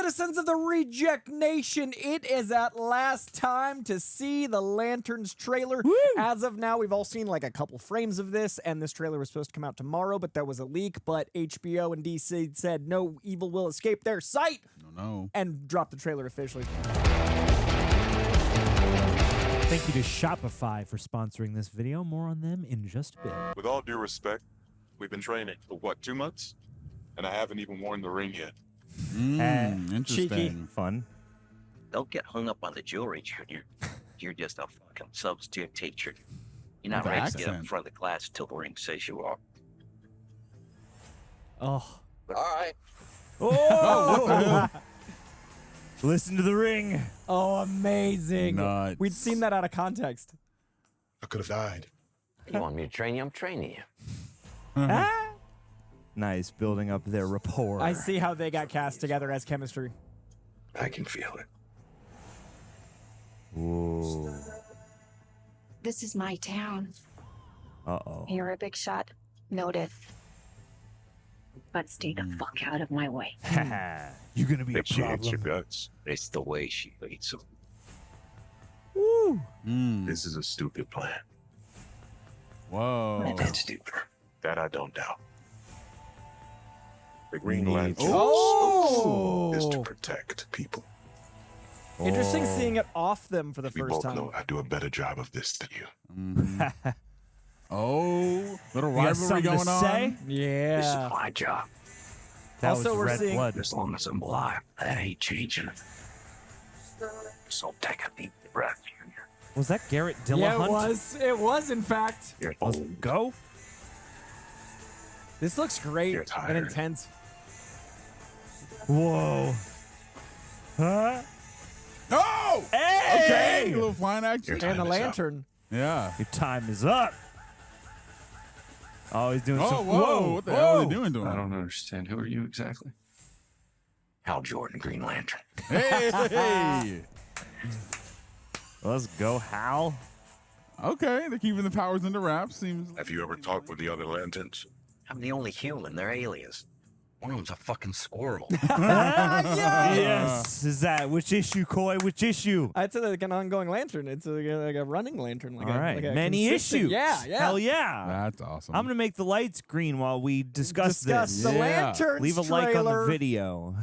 Citizens of the Reject Nation, it is at last time to see the Lanterns trailer. Woo! As of now, we've all seen like a couple frames of this, and this trailer was supposed to come out tomorrow, but there was a leak, but HBO and DC said no evil will escape their sight. No. And dropped the trailer officially. Thank you to Shopify for sponsoring this video. More on them in just a bit. With all due respect, we've been training for what, 2 months? And I haven't even worn the ring yet. Interesting. cheeky. Fun. Don't get hung up on the jewelry, Junior. You're just a fucking substitute teacher. You're not The ready to get up in accent. front of the class till the ring says you are. Oh. All right. Oh! Listen to the ring. Oh, amazing. Nuts. We'd seen that out of context. I could have died. You want me to train you? I'm training you. Ah. Nice, building up their rapport. I see how they got cast together as chemistry. I can feel it. Whoa. This is my town. Uh-oh. You're a big shot. Noted. But stay the fuck out of my way. You're gonna be a It prompts your problem. guts. It's the way she leads him. Woo. This is a stupid plan. Whoa. It's stupid. That I don't doubt. The Green Neat. Lantern Oh! is to protect people. Interesting Oh. seeing it off them for the We first both time. know I do a better job of this than you. Oh, little You got rivalry something going to on. say? This Yeah. is my job. That Also, was we're red seeing- blood. As long as I'm alive, that ain't changing. So take a deep breath, Junior. Was that Garrett Dillahunt? Yeah, it was. It was, in fact. You're Let's old. go. This looks great You're and tired. intense. Whoa. Huh? Oh! Hey! Okay, a little flying action. Your And the time is up. lantern. Yeah. Your time is up. Oh, he's doing Oh, some. whoa. What the hell are they whoa. doing to him? I don't understand. Who are you exactly? Hal Jordan, Green Lantern. Hey! Let's go, Hal. Okay, they're keeping the powers under wraps. Seems. Have you ever talked with the other lanterns? I'm the only human. They're aliens. One of them's a fucking squirrel. Yes. Is that which issue, Coy? Which issue? It's like an ongoing lantern. It's like a running lantern. Like All right. like a Many consistent- issues. Yeah, yeah. Hell yeah. That's awesome. I'm going to make the lights green while we discuss this. the Yeah. lanterns Leave a like on the trailer. video.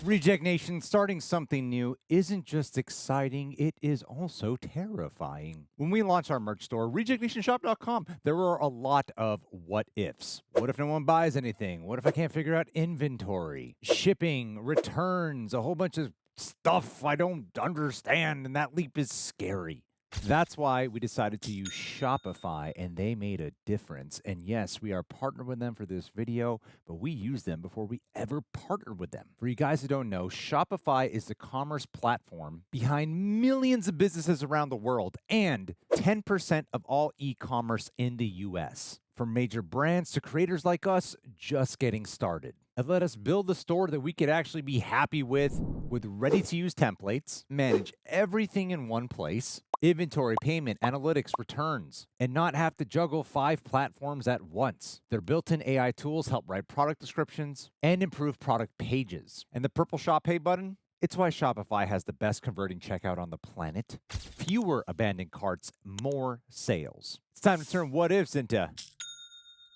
Reject Nation, starting something new isn't just exciting, it is also terrifying. When we launched our merch store, rejectnationshop.com, there were a lot of what ifs. What if no one buys anything? What if I can't figure out inventory, shipping, returns, a whole bunch of stuff I don't understand, and that leap is scary. That's why we decided to use Shopify, and they made a difference. And yes, we are partnered with them for this video, but we used them before we ever partnered with them. For you guys who don't know, Shopify is the commerce platform behind millions of businesses around the world and 10% of all e-commerce in the US. From major brands to creators like us just getting started. And let us build the store that we could actually be happy with ready-to-use templates, manage everything in one place, inventory, payment, analytics, returns, and not have to juggle 5 platforms at once. Their built-in AI tools help write product descriptions and improve product pages. And the purple Shop Pay button? It's why Shopify has the best converting checkout on the planet. Fewer abandoned carts, more sales. It's time to turn what ifs into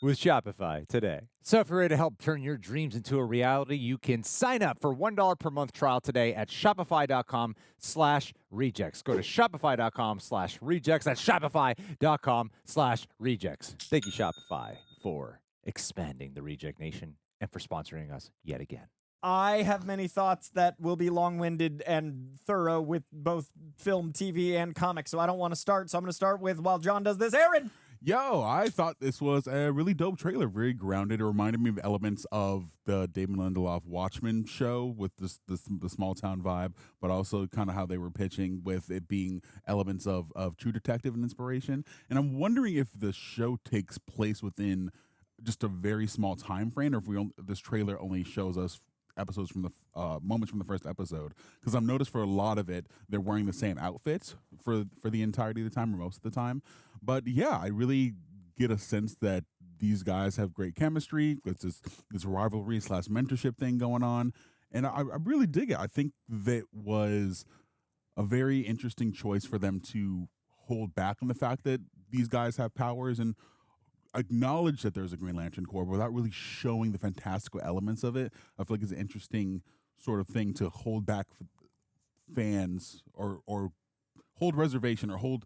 with Shopify today. So if you're ready to help turn your dreams into a reality, you can sign up for $1 per month trial today at shopify.com/rejects. Go to shopify.com/rejects. That's shopify.com/rejects. Thank you, Shopify, for expanding the Reject Nation and for sponsoring us yet again. I have many thoughts that will be long-winded and thorough with both film, TV, and comics, so I don't want to start. So I'm going to start with, while John does this, Aaron! Yo, I thought this was a really dope trailer. Very grounded. It reminded me of elements of the Damon Lindelof Watchmen show with the small town vibe, but also kind of how they were pitching with it being elements of True Detective and inspiration. And I'm wondering if the show takes place within just a very small time frame, or if this trailer only shows us episodes from the moments from the first episode, because I've noticed for a lot of it they're wearing the same outfits for the entirety of the time, or most of the time. But yeah, I really get a sense that these guys have great chemistry. It's this rivalry / mentorship thing going on, And I really dig it. I think that was a very interesting choice for them to hold back on the fact that these guys have powers and acknowledge that there's a Green Lantern Corps without really showing the fantastical elements of it. I feel like it's an interesting sort of thing to hold back fans or hold reservation or hold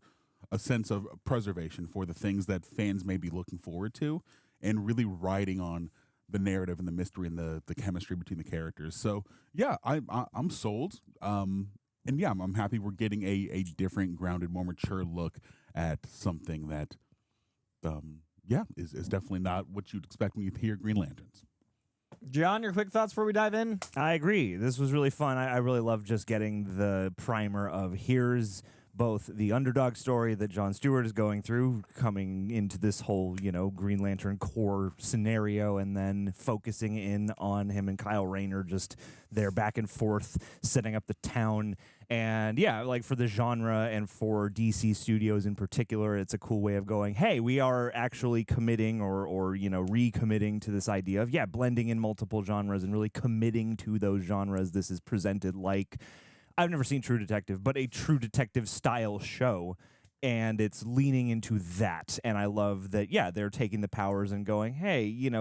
a sense of preservation for the things that fans may be looking forward to, and really riding on the narrative and the mystery and the chemistry between the characters. So yeah, I'm sold. And yeah, I'm happy we're getting a different, grounded, more mature look at something that is definitely not what you'd expect when you hear Green Lanterns. John, your quick thoughts before we dive in? I agree. This was really fun. I really love just getting the primer of here's both the underdog story that Jon Stewart is going through, coming into this whole, Green Lantern Corps scenario, and then focusing in on him and Kyle Rayner, just their back and forth, setting up the town. And yeah, like for the genre and for DC Studios in particular, it's a cool way of going, hey, we are actually committing or recommitting to this idea of, blending in multiple genres and really committing to those genres. This is presented like, I've never seen True Detective, but a True Detective style show, and it's leaning into that. And I love that, they're taking the powers and going, hey, you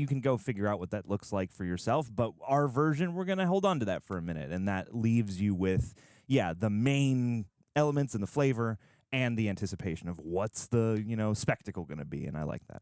can go figure out what that looks like for yourself, but our version, we're going to hold on to that for a minute. And that leaves you with, the main elements and the flavor and the anticipation of what's the, spectacle going to be. And I like that.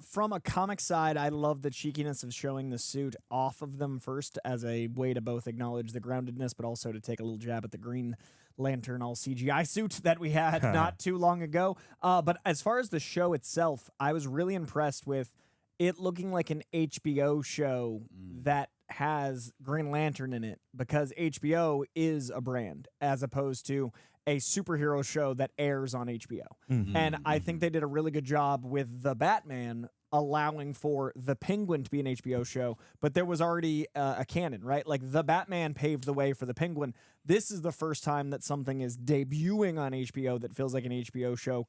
From a comic side, I love the cheekiness of showing the suit off of them first as a way to both acknowledge the groundedness, but also to take a little jab at the Green Lantern all CGI suit that we had not too long ago. But as far as the show itself, I was really impressed with it looking like an HBO show that has Green Lantern in it, because HBO is a brand as opposed to a superhero show that airs on HBO. And I think they did a really good job with the Batman allowing for the Penguin to be an HBO show, but there was already a canon, right? Like the Batman paved the way for the Penguin. This is the first time that something is debuting on HBO that feels like an HBO show,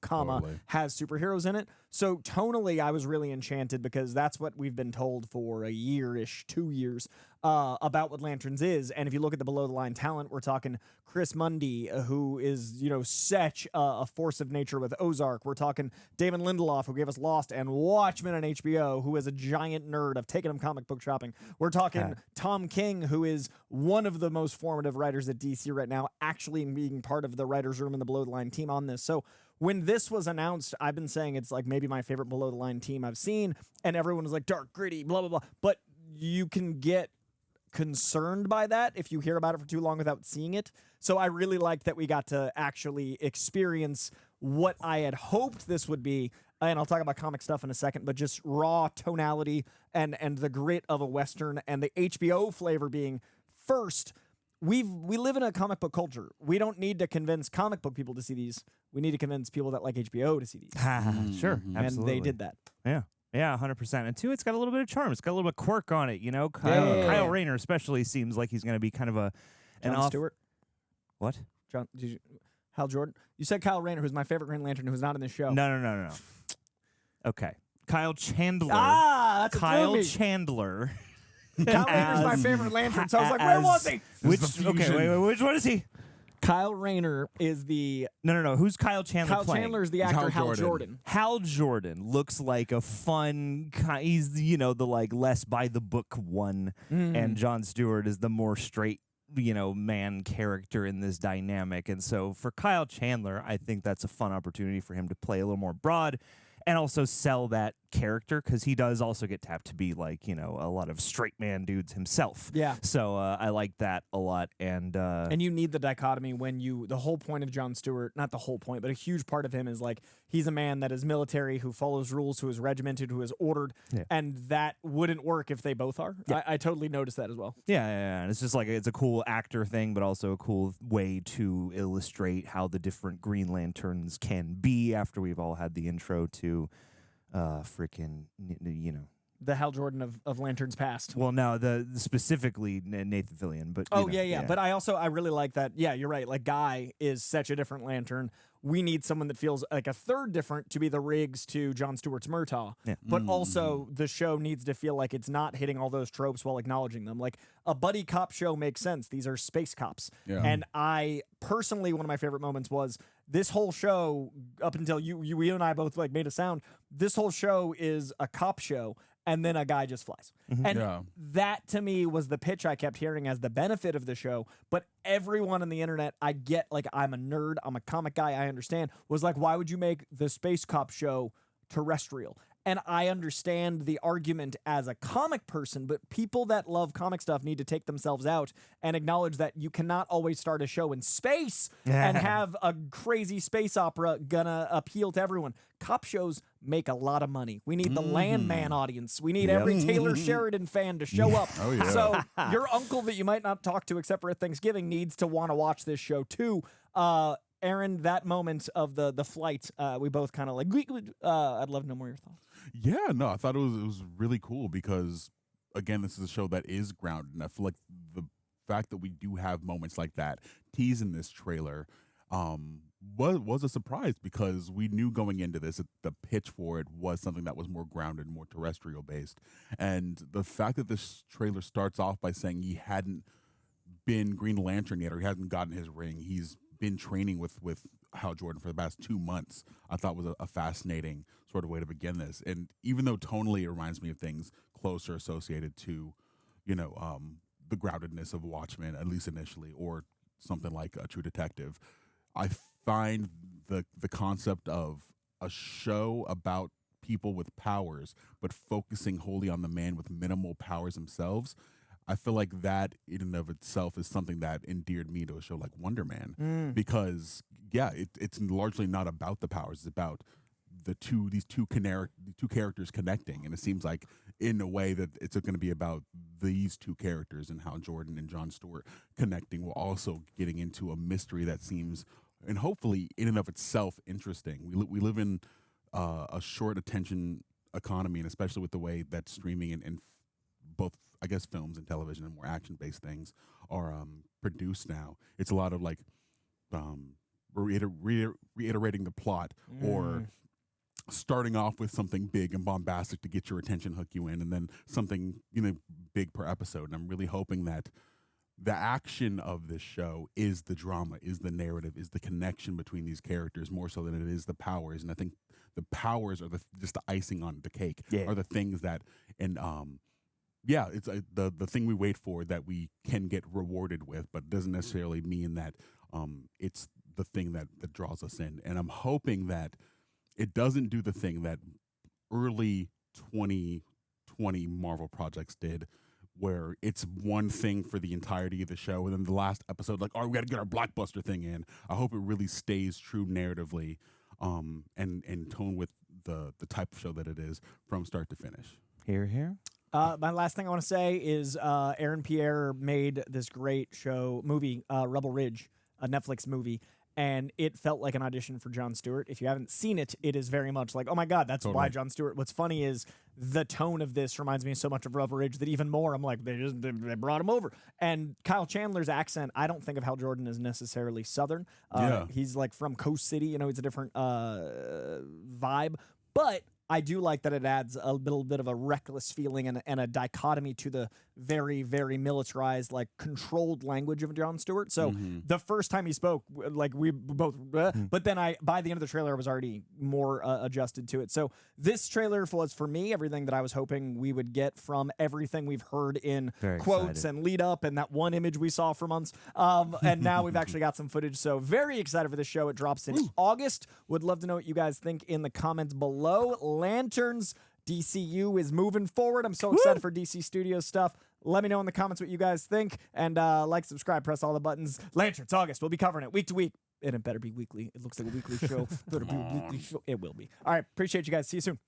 has superheroes in it. So tonally, I was really enchanted, because that's what we've been told for a year-ish, 2 years, about what Lanterns is. And if you look at the below-the-line talent, we're talking Chris Mundy, who is, such a force of nature with Ozark. We're talking Damon Lindelof, who gave us Lost and Watchmen on HBO, who is a giant nerd. I've taken him comic book shopping. We're talking Tom King, who is one of the most formative writers at DC right now, actually being part of the writer's room and the below-the-line team on this. So when this was announced, I've been saying it's like maybe my favorite below-the-line team I've seen, and everyone was like, dark, gritty, blah, blah, blah. But you can get concerned by that if you hear about it for too long without seeing it. So I really liked that we got to actually experience what I had hoped this would be. And I'll talk about comic stuff in a second, but just raw tonality and the grit of a Western, and the HBO flavor being first. We live in a comic book culture. We don't need to convince comic book people to see these. We need to convince people that like HBO to see these. Sure, absolutely. And they did that. Yeah, 100%. And two, it's got a little bit of charm. It's got a little bit of quirk on it, Kyle Rayner especially seems like he's going to be kind of an Jon Stewart. What? Hal Jordan. You said Kyle Rayner, who's my favorite Green Lantern, who's not in this show. No. Okay. Kyle Chandler. That's Kyle Chandler. Kyle Rayner's my favorite Lantern, so I was like, where was he? Which one is he? Kyle Rayner is the... No. Who's Kyle Chandler Kyle playing? Chandler is the actor Hal Jordan. Hal Jordan looks like a fun... He's, the less by-the-book one. And Jon Stewart is the more straight, man character in this dynamic. And so for Kyle Chandler, I think that's a fun opportunity for him to play a little more broad and also sell that character, because he does also get tapped to be like, a lot of straight man dudes himself. Yeah. So I like that a lot. And you need the dichotomy when the whole point of Jon Stewart, not the whole point, but a huge part of him is like, he's a man that is military, who follows rules, who is regimented, who is ordered. Yeah. And that wouldn't work if they both are. Yeah. I totally noticed that as well. Yeah. And it's just like, it's a cool actor thing, but also a cool way to illustrate how the different Green Lanterns can be after we've all had the intro to freaking, The Hal Jordan of Lanterns past. Well, no, the specifically Nathan Fillion, but Oh, yeah. But I really like that. Yeah, you're right. Like, Guy is such a different Lantern. We need someone that feels like a third different to be the Riggs to Jon Stewart's Murtaugh. Yeah. But also, the show needs to feel like it's not hitting all those tropes while acknowledging them. Like, a buddy cop show makes sense. These are space cops. Yeah. And I, personally, one of my favorite moments was this whole show, up until you and I both like made a sound, this whole show is a cop show. And then a guy just flies. And that, to me, was the pitch I kept hearing as the benefit of the show. But everyone on the internet, I get, like, I'm a nerd, I'm a comic guy, I understand, was like, why would you make the Space Cop show terrestrial? And I understand the argument as a comic person, but people that love comic stuff need to take themselves out and acknowledge that you cannot always start a show in space and have a crazy space opera gonna appeal to everyone. Cop shows make a lot of money. We need the Landman audience. We need every Taylor Sheridan fan to show up. Oh, yeah. So your uncle that you might not talk to except for at Thanksgiving needs to want to watch this show too. Aaron, that moment of the flight, we both kind of like, I'd love to know more of your thoughts. Yeah, no, I thought it was really cool because, again, this is a show that is grounded, and I feel like the fact that we do have moments like that teased in this trailer was a surprise because we knew going into this that the pitch for it was something that was more grounded, more terrestrial based, and the fact that this trailer starts off by saying he hadn't been Green Lantern yet, or he hasn't gotten his ring, he's been training with Hal Jordan for the past 2 months, I thought was a fascinating sort of way to begin this. And even though tonally it reminds me of things closer associated to, the groundedness of Watchmen, at least initially, or something like True Detective, I find the concept of a show about people with powers, but focusing wholly on the man with minimal powers themselves, I feel like that in and of itself is something that endeared me to a show like Wonder Man, because it's largely not about the powers; it's about these two characters connecting, and it seems like in a way that it's going to be about these two characters and how Jordan and Jon Stewart connecting, while also getting into a mystery that seems, and hopefully in and of itself, interesting. We live in a short attention economy, and especially with the way that streaming and both, I guess, films and television and more action-based things are produced now. It's a lot of like reiterating the plot or starting off with something big and bombastic to get your attention, hook you in, and then something big per episode. And I'm really hoping that the action of this show is the drama, is the narrative, is the connection between these characters more so than it is the powers. And I think the powers are just the icing on the cake, are the things that it's the thing we wait for that we can get rewarded with, but doesn't necessarily mean that it's the thing that draws us in. And I'm hoping that it doesn't do the thing that early 2020 Marvel projects did, where it's one thing for the entirety of the show, and then the last episode, like, we got to get our blockbuster thing in. I hope it really stays true narratively and tone with the type of show that it is from start to finish. Hear, hear. My last thing I want to say is Aaron Pierre made this great movie, Rebel Ridge, a Netflix movie, and it felt like an audition for Jon Stewart. If you haven't seen it, it is very much like, oh my God, that's why Jon Stewart. What's funny is the tone of this reminds me so much of Rebel Ridge that even more, I'm like, they brought him over. And Kyle Chandler's accent, I don't think of Hal Jordan as necessarily Southern. He's like from Coast City, it's a different vibe, but I do like that it adds a little bit of a reckless feeling and a dichotomy to the very, very militarized, like controlled language of Jon Stewart. So the first time he spoke, like we both, but then by the end of the trailer, I was already more adjusted to it. So this trailer was for me everything that I was hoping we would get from everything we've heard in quotes and lead up and that one image we saw for months. And now we've actually got some footage. So very excited for the show. It drops in August. Would love to know what you guys think in the comments below. Lanterns, DCU is moving forward. I'm so excited for DC Studios stuff. Let me know in the comments what you guys think. And like, subscribe, press all the buttons. Lanterns, August. We'll be covering it week to week. And it better be weekly. It looks like a weekly show. Better be a weekly show. It will be. All right. Appreciate you guys. See you soon.